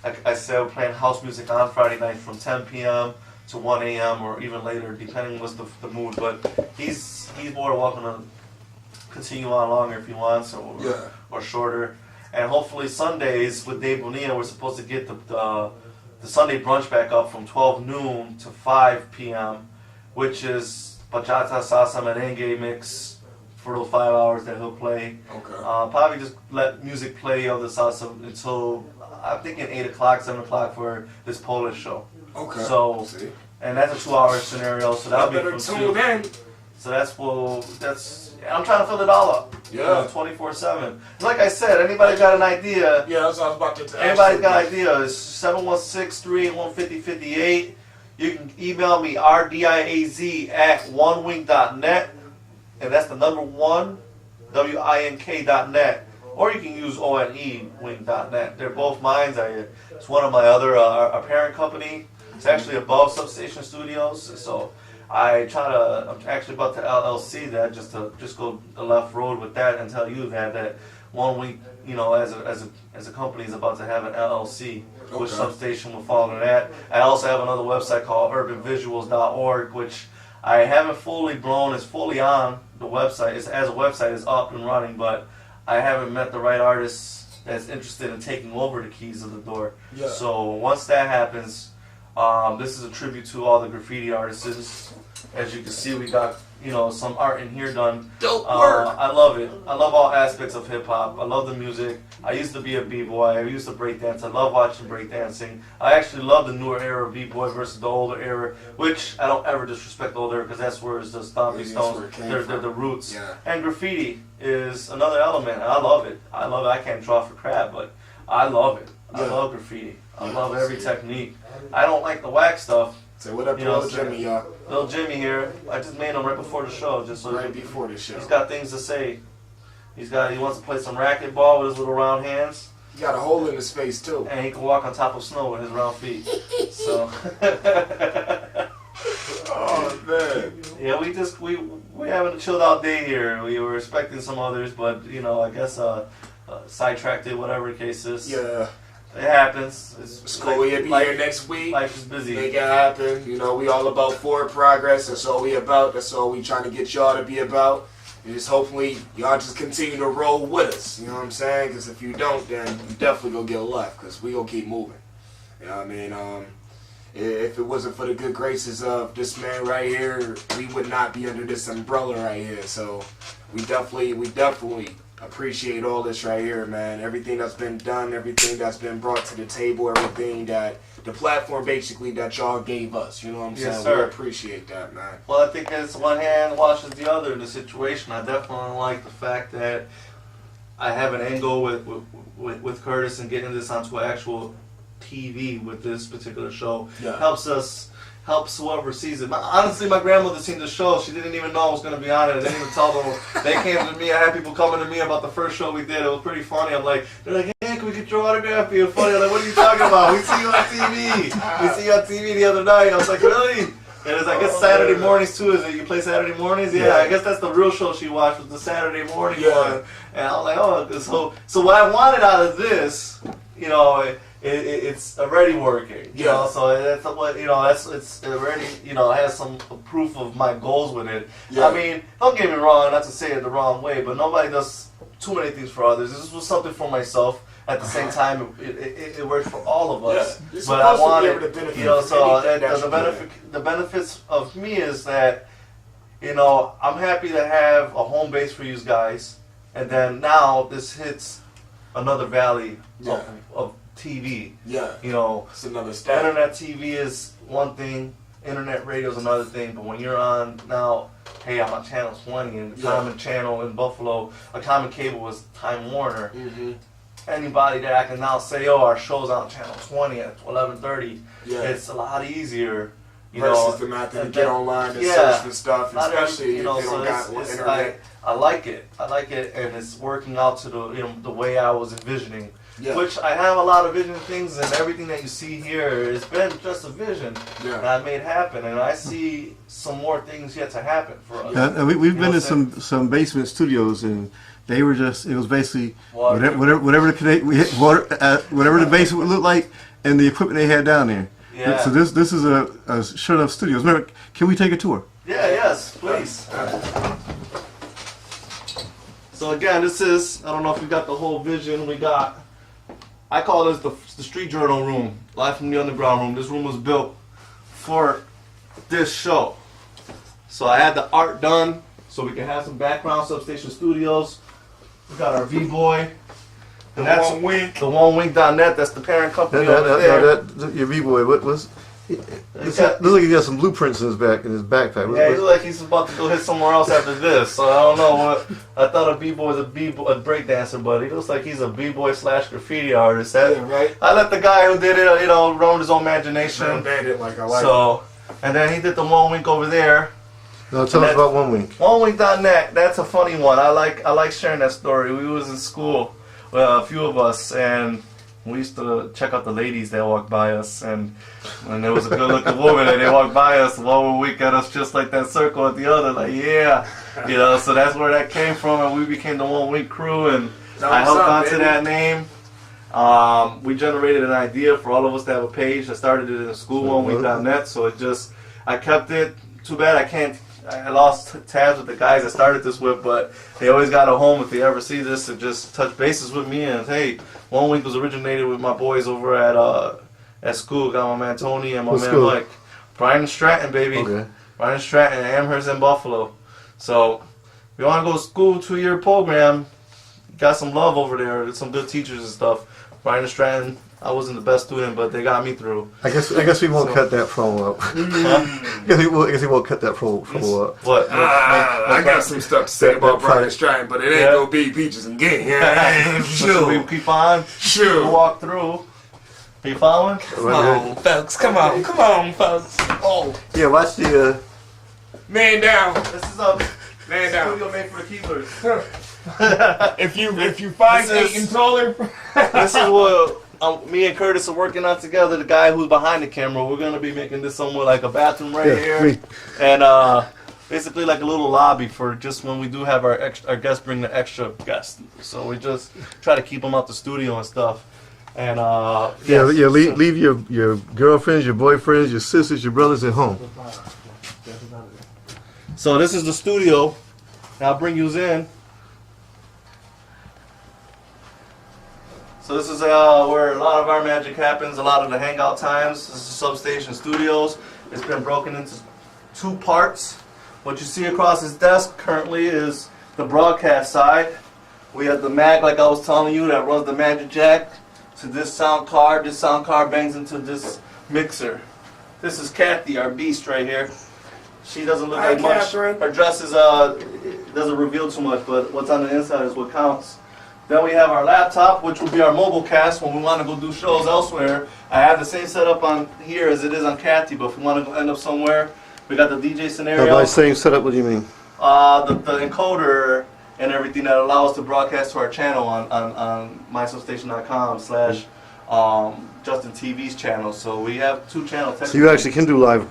like I said, we're playing house music on Friday night from 10 p.m. to 1 a.m. or even later, depending what's the mood. But he's more than welcome to continue on longer if he wants, or shorter. And hopefully Sundays with Dave Bonilla, we're supposed to get the Sunday brunch back up from 12 noon to 5 p.m., which is bachata, salsa, merengue mix for those 5 hours that he'll play. Okay. Probably just let music play on the salsa until, I'm thinking 8 o'clock, 7 o'clock for this Polish show. Okay. So, and that's a 2-hour scenario, so that'll be better from tune in. So I'm trying to fill it all up. Yeah. 24/7. Like I said, anybody got an idea? Yeah, that's what I was about to ask. Anybody's got ideas? 716-381-5058. You can email me rdiaz@onewink.net, and that's the number 1, wink.net. Or you can use onewink.net. They're both mine. It's one of my other a parent company. It's actually above Substation Studios. So I'm actually about to LLC that, just to go the left road with that and tell you that 1 week, as a company is about to have an LLC, which Substation will fall into that. I also have another website called urbanvisuals.org, which I haven't fully blown. It's fully on the website. As a website, it's up and running, but I haven't met the right artist that's interested in taking over the keys of the door. Yeah. So once that happens, this is a tribute to all the graffiti artists. As you can see, we got some art in here done. Dope work. I love it. I love all aspects of hip hop. I love the music. I used to be a b-boy. I used to breakdance. I love watching breakdancing. I actually love the newer era of b-boy versus the older era, which I don't ever disrespect the older era because that's where it's the stomping stones. They're the roots. Yeah. And graffiti is another element. And I love it. I can't draw for crap, but I love it. I love graffiti. I love every technique. I don't like the whack stuff. Say what up to Little Jimmy, y'all. Little Jimmy here. I just made him right before the show, just so before the show. He's got things to say. He wants to play some racquetball with his little round hands. He got a hole in his face too. And he can walk on top of snow with his round feet. So. Oh man. Yeah, we having a chilled out day here. We were expecting some others, but I guess sidetracked it, whatever the case is. Yeah. It happens. School will be here next week. Life is busy. Make it happen. We all about forward progress. That's all we about. That's all we trying to get y'all to be about. And just hopefully y'all just continue to roll with us. You know what I'm saying? Because if you don't, then you definitely gonna get left. Because we gonna keep moving. You know what I mean? If it wasn't for the good graces of this man right here, we would not be under this umbrella right here. So we definitely appreciate all this right here, man. Everything that's been done, everything that's been brought to the table, everything that the platform basically that y'all gave us. You know what I'm saying? Yes, sir. We appreciate that, man. Well, I think it's one hand washes the other in the situation. I definitely like the fact that I have an angle with Curtis and getting this onto actual TV with this particular show. Yeah. Helps whoever sees it. Honestly, my grandmother seen the show. She didn't even know I was going to be on it. I didn't even tell them. They came to me. I had people coming to me about the first show we did. It was pretty funny. I'm like, they're like, hey, can we get your autograph? Being funny. I'm like, what are you talking about? We see you on TV. We see you on TV the other night. I was like, really? And it's, I guess, Saturday mornings, too. Is it you play Saturday mornings? Yeah, I guess that's the real show she watched, was the Saturday morning one. And I'm like, oh, so what I wanted out of this, it's already working. So it's what it's already it has some proof of my goals with it. Yeah. I mean, don't get me wrong, not to say it the wrong way, but nobody does too many things for others. This was something for myself. At the same time, it works for all of us. Yeah. But I wanted, the the benefits of me is that I'm happy to have a home base for you guys, and then now this hits another valley of TV. Yeah. It's another step. Internet TV is one thing, internet radio is another thing, but when you're on now, hey, I'm on channel 20, and the common channel in Buffalo, a common cable was Time Warner. Mm-hmm. Anybody that I can now say, our show's on channel 20 at 11:30, it's a lot easier. Versus the math to get online and search for stuff, especially if they don't got internet. I like it, and it's working out to the way I was envisioning. Yeah. Which I have a lot of vision things, and everything that you see here has been just a vision that I made happen, and I see some more things yet to happen for us. Yeah, we've been to some basement studios, and they were just, it was basically whatever the basement would look like, and the equipment they had down there. Yeah. So this is a Shut Up Studios. Remember, can we take a tour? Yeah, yes, please. So again, this is, I don't know if you got the whole vision. I call this the Steet Journal room, live from the underground room. This room was built for this show. So I had the art done so we can have some background, Substation Studios. We got our V-Boy. And that's One Wink. the OneWink.net, that's the parent company over there. Your B-boy, what was? Looks like he got some blueprints in his backpack. Yeah, he looks like he's about to go hit somewhere else after this. So I don't know what. I thought a b-boy was a break dancer, but he looks like he's a b-boy / graffiti artist. Right. I let the guy who did it, roam his own imagination. Bandit, like I like. So, and then he did the One Wink over there. No, tell us about One Wink. OneWink.net. That's a funny one. I like sharing that story. We was in school, a few of us, and we used to check out the ladies that walked by us, and when there was a good-looking woman and they walked by us, one would wink at us just like that circle at the other, like, yeah. So that's where that came from, and we became the One Wink crew, and I held on to that name. We generated an idea for all of us to have a page. I started it in school, OneWink.net, so I kept it. Too bad I lost tabs with the guys I started this with, but they always got a home if they ever see this and just touch bases with me. And hey, One Wink was originated with my boys over at school. Got my man Tony and my man Mike. Brian and Stratton, baby. Okay. Brian and Stratton, Amherst and Buffalo. So if you want to go to school, 2-year program, got some love over there. Some good teachers and stuff. Brian and Stratton, I wasn't the best student, but they got me through. I guess we won't cut that promo up. I guess we won't cut that promo up. What? I got some stuff to say about Brian Stratton, but it ain't gonna be peaches and game. Yeah, Should we keep on? Sure. Walk through. Are you following? Come on, folks. Come on, folks. Oh, Yeah, watch the. man down, This is a man down. studio made for the keepers. If you find This is- 8 and taller, This is what me and Curtis are working on together. The guy who's behind the camera. We're gonna be making this somewhere like a bathroom right here, and basically like a little lobby for just when we do have our guests bring the extra guests. So we just try to keep them out the studio and stuff. And Leave your girlfriends, your boyfriends, your sisters, your brothers at home. So this is the studio. And I'll bring yous in. So this is where a lot of our magic happens, a lot of the hangout times. This is Substation Studios. It's been broken into 2 parts. What you see across his desk currently is the broadcast side. We have the mag, like I was telling you, that runs the magic jack to this sound card. This sound card bangs into this mixer. This is Kathy, our beast right here. She doesn't look like much. Catherine. Her dress is doesn't reveal too much, but what's on the inside is what counts. Then we have our laptop, which will be our mobile cast when we want to go do shows elsewhere. I have the same setup on here as it is on Kathy, but if we want to go end up somewhere, we got the DJ scenario. By saying setup, what do you mean? The encoder and everything that allows us to broadcast to our channel on mysubstation.com / Justin TV's channel. So we have 2 channels. So you actually can do live.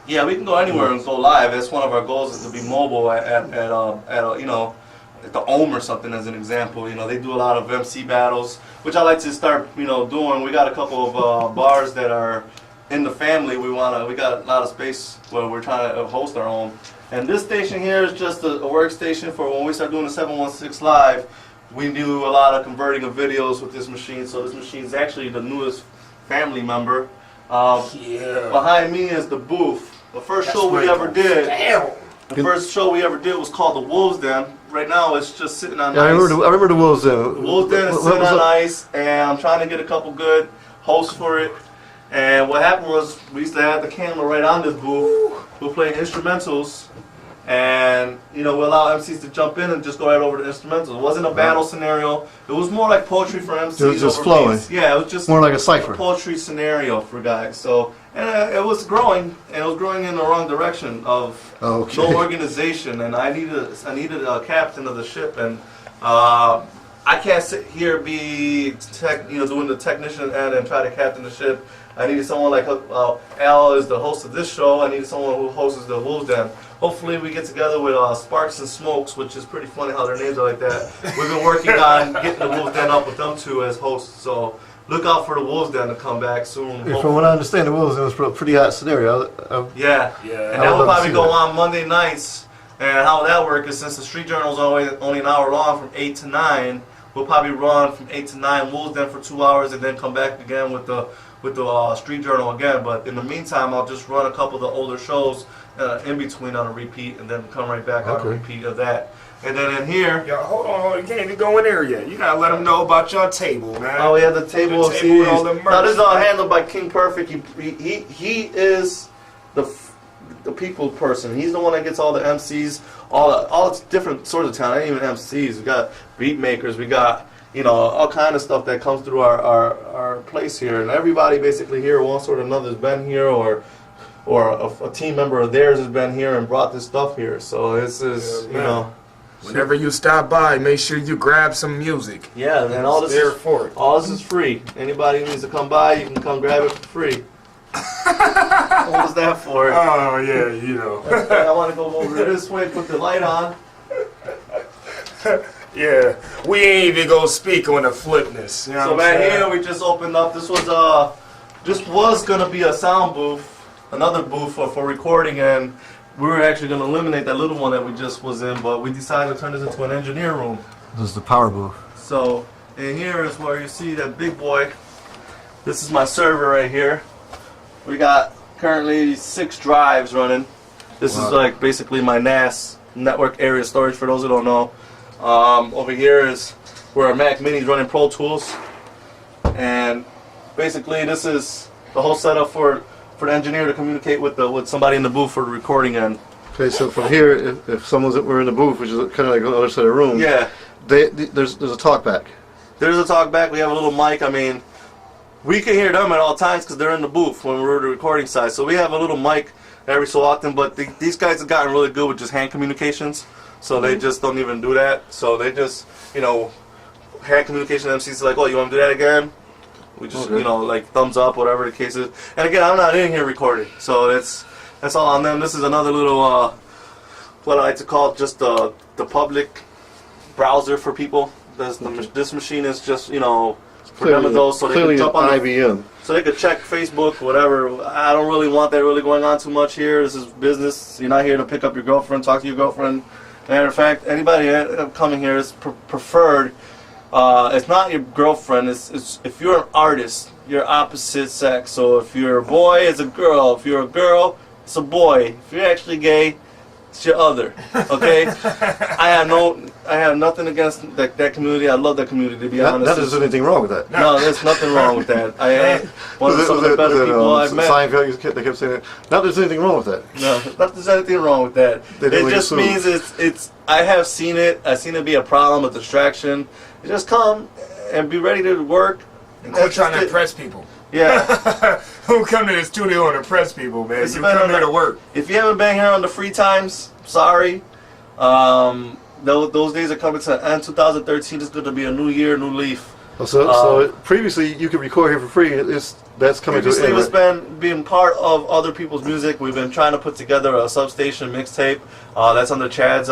Yeah, we can go anywhere and go live. That's one of our goals, is to be mobile at the Ohm or something, as an example. They do a lot of MC battles, which I like to start doing. We got a couple of bars that are in the family. We got a lot of space where we're trying to host our own. And this station here is just a workstation for when we start doing the 716 live. We do a lot of converting of videos with this machine. So this machine is actually the newest family member. Behind me is the booth. The first show we ever did. The first show we ever did was called the Wolves Den. Right now it's just sitting on ice. I remember the Wolves Den. The Wolves Den is sitting on ice, and I'm trying to get a couple good hosts for it. And what happened was, we used to have the camera right on this booth. We're playing instrumentals, and we allow MCs to jump in and just go right over the instrumentals. It wasn't a battle scenario. It was more like poetry for MCs. It was just over flowing. beats. Yeah, it was just More like a cipher. poetry scenario for guys. So, and it was growing, and it was growing in the wrong direction of no organization. And I needed a captain of the ship, and I can't sit here be doing the technician end and try to captain the ship. I needed someone like Al is the host of this show. I needed someone who hosts the Wolves Den. Hopefully we get together with Sparks and Smokes, which is pretty funny how their names are like that. We've been working on getting the Wolves Den up with them 2 as hosts. So look out for the Wolves Den to come back soon. Yeah, from what I understand, the Wolves, it was a pretty hot scenario. Yeah. Yeah. And I that would will love to probably see go that. on Monday nights. And how that works is since the Street Journal is only an hour long from 8 to 9, we'll probably run from 8 to 9 Wolves Den for 2 hours and then come back again with the Street Journal again. But in the meantime, I'll just run a couple of the older shows in between on a repeat and then come right back on a repeat of that. And then in here, Yo, hold on, you can't even go in there yet. You gotta let them know about your table, man. oh yeah, the table of table with all the CDs. merch. Now this is all handled by King Perfect. He is the people person. He's the one that gets all the MCs, all different sorts of talent. Ain't even MCs. We got beat makers. We got all kind of stuff that comes through our place here, and everybody basically here, one sort or another, has been here, or a team member of theirs has been here and brought this stuff here. So this is Whenever you stop by, make sure you grab some music. Yeah, and all this there is for it. all this is free. Anybody who needs to come by, you can come grab it for free. What was that for? Oh yeah, I want to go over this way, put the light on. Yeah, we ain't even gonna speak on the flipness. You know So what I'm back saying? here we just opened up. This was gonna be a sound booth, another booth for recording, and we were actually gonna eliminate that little one that we just was in, but we decided to turn this into an engineer room. This is the power booth. So in here is where you see that big boy. This is my server right here. We got currently 6 drives running. This is like basically my NAS, network area storage, for those who don't know. Over here is where our Mac Mini's running Pro Tools, and basically this is the whole setup for the engineer to communicate with somebody in the booth for the recording end. Okay, so from here, if someone's were in the booth, which is kind of like on the other side of the room, Yeah, there's a talkback. there's a talk back. We have a little mic. I mean, we can hear them at all times because they're in the booth when we're at the recording side. So we have a little mic every so often. But these guys have gotten really good with just hand communications. So they just don't even do that. So they just, hand communication. MC's like, oh, you want to do that again? We just, like thumbs up, whatever the case is. And again, I'm not in here recording. So that's all on them. This is another little, what I like to call just the public browser for people. This machine is just, for them and those, so they can jump on IBM. so they could check Facebook, whatever. I don't really want that really going on too much here. This is business. You're not here to pick up your girlfriend, talk to your girlfriend. Matter of fact, anybody coming here is preferred. It's not your girlfriend. It's if you're an artist, you're opposite sex. So if you're a boy, it's a girl. If you're a girl, it's a boy. If you're actually gay, it's your other. Okay. I have nothing against that community. I love that community, to be honest. Not that there's anything wrong with that. No, there's nothing wrong with that. I am one of some of the better people I've met. Seinfeld, they kept saying that. Not there's anything wrong with that. No, not there's anything wrong with that. They It just means it's. I have seen it. I've seen it be a problem, a distraction. You just come and be ready to work. And Quit that's trying to it. impress people. Yeah. Who come to the studio and impress people, man? It's You better come here than- to work. If you haven't been here on the free times, sorry. Those days are coming to an end. 2013 is going to be a new year, new leaf. So previously you could record here for free. That's coming to an Previously, end. it's been being part of other people's music. We've been trying to put together a substation mixtape. That's under Chad's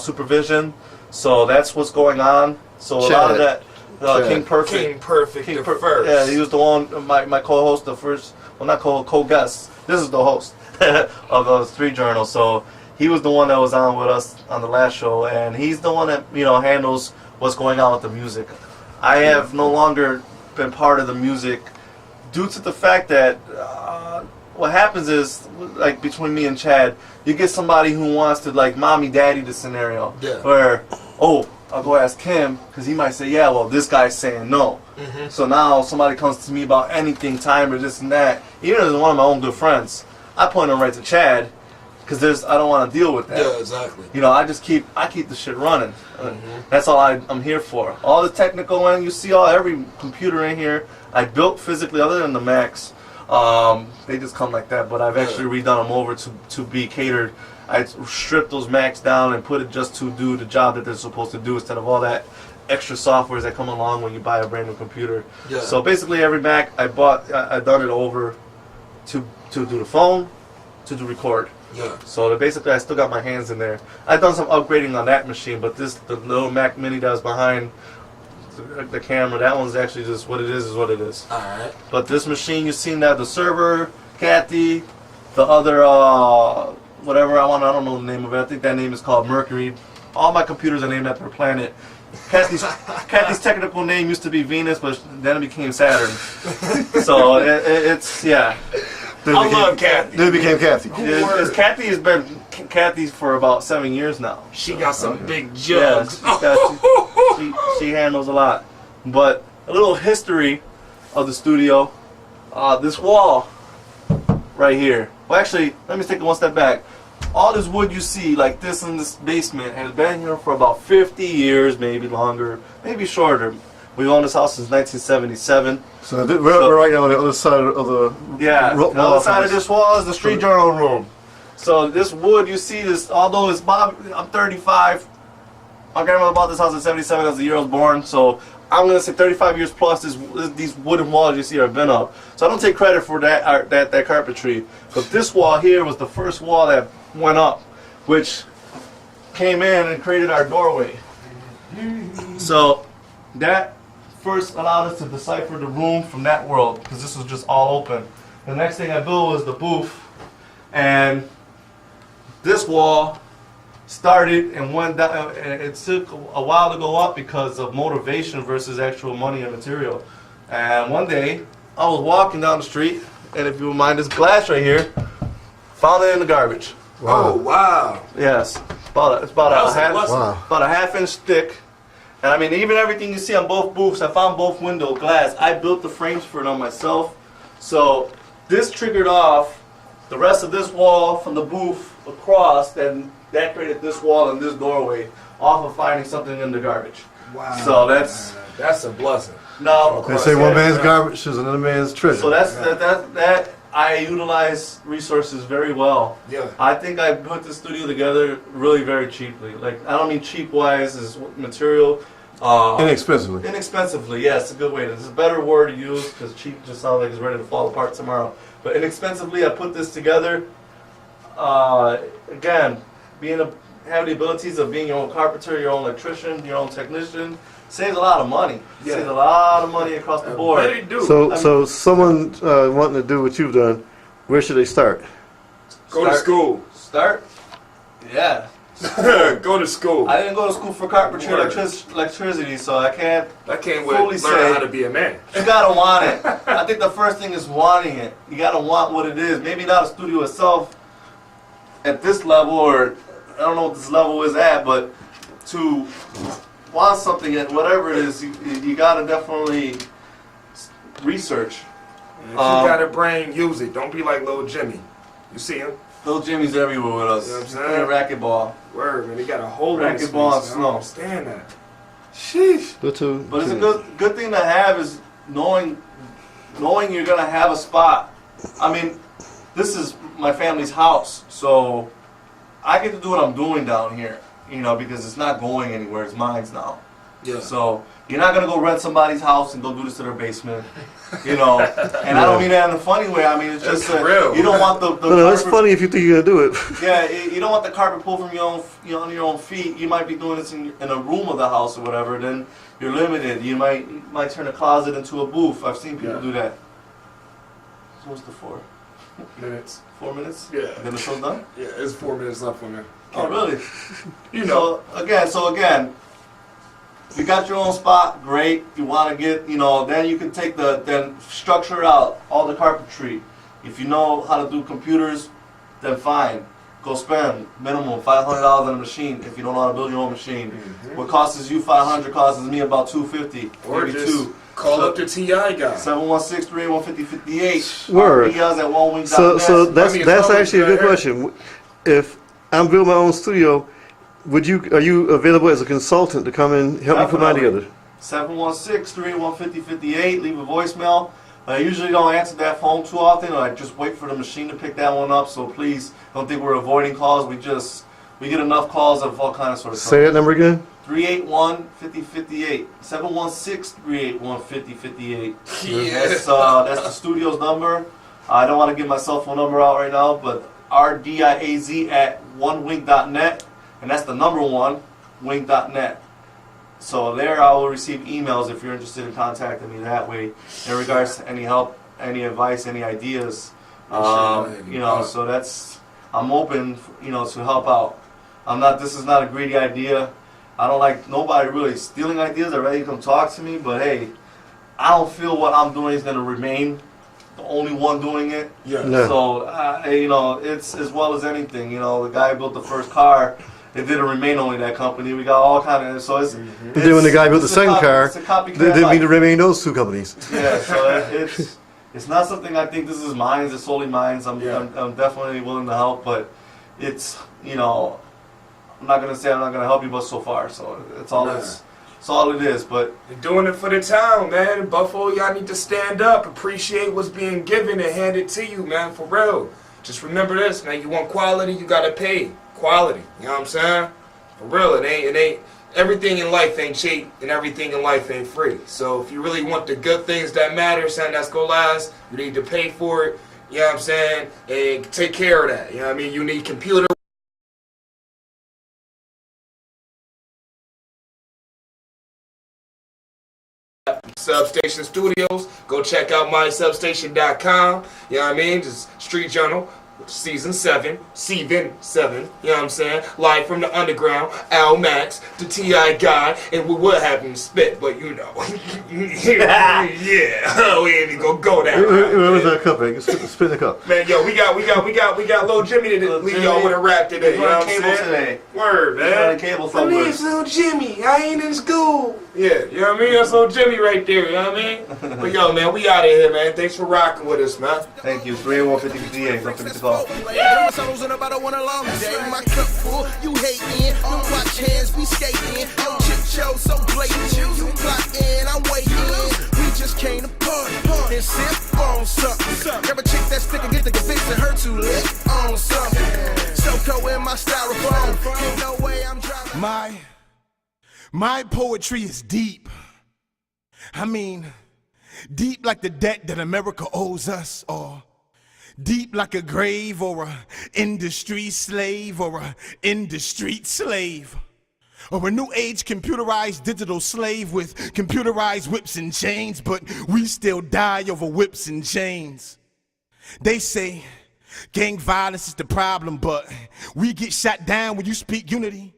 supervision. So that's what's going on. So a lot of that, King Perfect. King Perfect, King the Per- first. Yeah, he was the one, my co-host, the first, well, not co-guest. This is the host of the Street Journal. So he was the one that was on with us on the last show, and he's the one that handles what's going on with the music. I have no longer been part of the music due to the fact that what happens is, like between me and Chad, you get somebody who wants to like mommy daddy the scenario, where I'll go ask him because he might say, yeah, well, this guy's saying no. Mm-hmm. So now somebody comes to me about anything, time or this and that. Even if it's one of my own good friends, I point them right to Chad because I don't want to deal with that. Yeah, exactly. I keep the shit running. That's all I'm here for. All the technical, and you see every computer in here, I built physically, other than the Macs. They just come like that, but I've actually redone them over to be catered. I stripped those Macs down and put it just to do the job that they're supposed to do instead of all that extra softwares that come along when you buy a brand new computer. Yeah. So basically every Mac I bought, I've done it over to do the phone, to do record. Yeah. So basically I still got my hands in there. I've done some upgrading on that machine, but the little Mac Mini that was behind the camera. That one's actually just what it is what it is. All right. But this machine, you've seen that, the server, Kathy, the other, whatever I don't know the name of it. I think that name is called Mercury. All my computers are named after a planet. Kathy's technical name used to be Venus, but then it became Saturn. So it's, yeah. I love Kathy. Then it became Kathy. Kathy has been Kathy for about 7 years now. She got some big Yeah, jugs. she handles a lot. But a little history of the studio. This wall right here. Well, actually, let me take it one step back. All this wood you see, like this in this basement, has been here for about 50 years, maybe longer, maybe shorter. We've owned this house since 1977. So we're right now on the other side of the Yeah, wall. the other side of this wall is the Steet Journal room. So this wood, you see this, although it's I'm 35. My grandmother bought this house in 77, that's the year I was born. So I'm going to say 35 years plus these wooden walls you see have been up. So I don't take credit for that carpentry. But this wall here was the first wall that went up, which came in and created our doorway. So that first allowed us to decipher the room from that world, because this was just all open. The next thing I built was the booth, and this wall started and went down, and it took a while to go up because of motivation versus actual money and material. And one day I was walking down the street, and if you don't mind, this glass right here, found it in the garbage. Oh, wow. Yes, it's about a half-inch thick. And I mean, even everything you see on both booths, I found both window glass. I built the frames for them myself. So this triggered off the rest of this wall from the booth across, and that created this wall and this doorway off of finding something in the garbage. Wow. So that's a blessing. now. They say one man's garbage is another man's treasure. So that I utilize resources very well. Yeah. I think I put the studio together really very cheaply. Like, I don't mean cheap wise as material. Inexpensively. Inexpensively, yes, it's a good way. It's a better word to use, because cheap just sounds like it's ready to fall apart tomorrow. But inexpensively, I put this together. Again, having the abilities of being your own carpenter, your own electrician, your own technician, saves a lot of money. Yeah. Saves a lot of money across the board. They do. So someone wanting to do what you've done, where should they start? Go to school. Start? Yeah. Go to school. I didn't go to school for carpentry or Word. electricity, so I can't fully learn say. how to be a man. You gotta want it. I think the first thing is wanting it. You gotta want what it is. Maybe not a studio itself at this level, or I don't know what this level is at, but to want something at whatever it is, you gotta definitely research. If you got a brain, use it. Don't be like little Jimmy. You see him? Little Jimmy's everywhere with us. You know what I'm He's saying? playing racquetball. Word, man. They got a whole Racquetball and I snow. don't understand that. Sheesh. But it's a good thing to have is knowing you're gonna have a spot. I mean, this is my family's house, so I get to do what I'm doing down here, because it's not going anywhere. It's mine now. Yeah. So you're not gonna go rent somebody's house and go do this to their basement, And I don't mean that in a funny way. I mean it's just real. you don't want the No, it's funny if you think you're gonna do it. Yeah, you don't want the carpet pulled from your own, on your own feet. You might be doing this in a room of the house or whatever. Then you're limited. You might turn a closet into a booth. I've seen people do that. So what's the 4 minutes? 4 minutes? Yeah. Then the show's done. Yeah, it's 4 minutes left on there. Oh really? know. So again, you got your own spot. Great. You want to get, then you can take then structure out all the carpentry. If you know how to do computers, then fine. Go spend minimum $500 on a machine if you don't know how to build your own machine. Mm-hmm. What costs you $500 costs me about $250, Or maybe just $2. call up the TI guy. 716-381-5058. Word. Emails at onewing.net. So that's it's actually a good always question. If I'm building my own studio, are you available as a consultant to come and help me put mine together? 716-381-5058. Leave a voicemail. I usually don't answer that phone too often. I just wait for the machine to pick that one up. So please don't think we're avoiding calls. We get enough calls of all kinds of sort of stuff. Say that number again. 381-5058. 716-381-5058. Yeah. That's the studio's number. I don't want to give my cell phone number out right now, but RDIAZ at onewing.net, and that's the number 1, wing.net. So there I will receive emails if you're interested in contacting me that way in regards to any help, any advice, any ideas. You know, so I'm open, you know, to help out. This is not a greedy idea. I don't like nobody really stealing ideas. They're ready to come talk to me, but hey, I don't feel what I'm doing is going to remain the only one doing it. Yeah. No. So, you know, it's as well as anything. You know, the guy who built the first car, it didn't remain only that company. We got all kind of, so it's... But then when the guy built the second car, it's a copycat they didn't mean to life. remain those two companies. Yeah, so it's not something I think this is mine. It's solely mine. I'm definitely willing to help, but it's, you know, I'm not gonna say I'm not gonna help you, but so far, so it's all it's all it is. But You're doing it for the town, man. In Buffalo, y'all need to stand up, appreciate what's being given, and hand it to you, man. For real. Just remember this, man. You want quality, you gotta pay quality. You know what I'm saying? For real, it ain't. Everything in life ain't cheap, and everything in life ain't free. So if you really want the good things that matter, something that's gonna last, you need to pay for it. You know what I'm saying? And take care of that. You know what I mean? You need computer. Substation Studios. Go check out mysubstation.com. You know what I mean? Just Steet Journal. Season 7, you know what I'm saying? Live from the underground, Al Max, the T.I. guy, and we would have him spit, but you know. Yeah, we ain't even gonna go that route. Where was that cup, man? Spin the cup. Man, yo, we got Lil Jimmy to leave y'all with a rap today. You know what I'm cable saying? today. Word, He's man. on cable My somewhere. name's Lil Jimmy. I ain't in school. Yeah, you know what I mean? That's Lil Jimmy right there, you know what I mean? But yo, man, we out of here, man. Thanks for rocking with us, man. Thank you. 381-5058. Don't forget to call. Solos in about a one long day. My cup full, you hating. Don't watch hands, we skating. Yo, chip show so blatant. You plotting, I'm waiting. We just came to party and sip on something. Grab a chick that's thick and get the conviction her to lick on something. So in my styrofoam. Ain't no way I'm driving. My poetry is deep. I mean, deep like the debt that America owes us, or deep like a grave, or a industry slave, or a industry slave, or a new age computerized digital slave with computerized whips and chains, but we still die over whips and chains. They say gang violence is the problem, but we get shot down when you speak unity.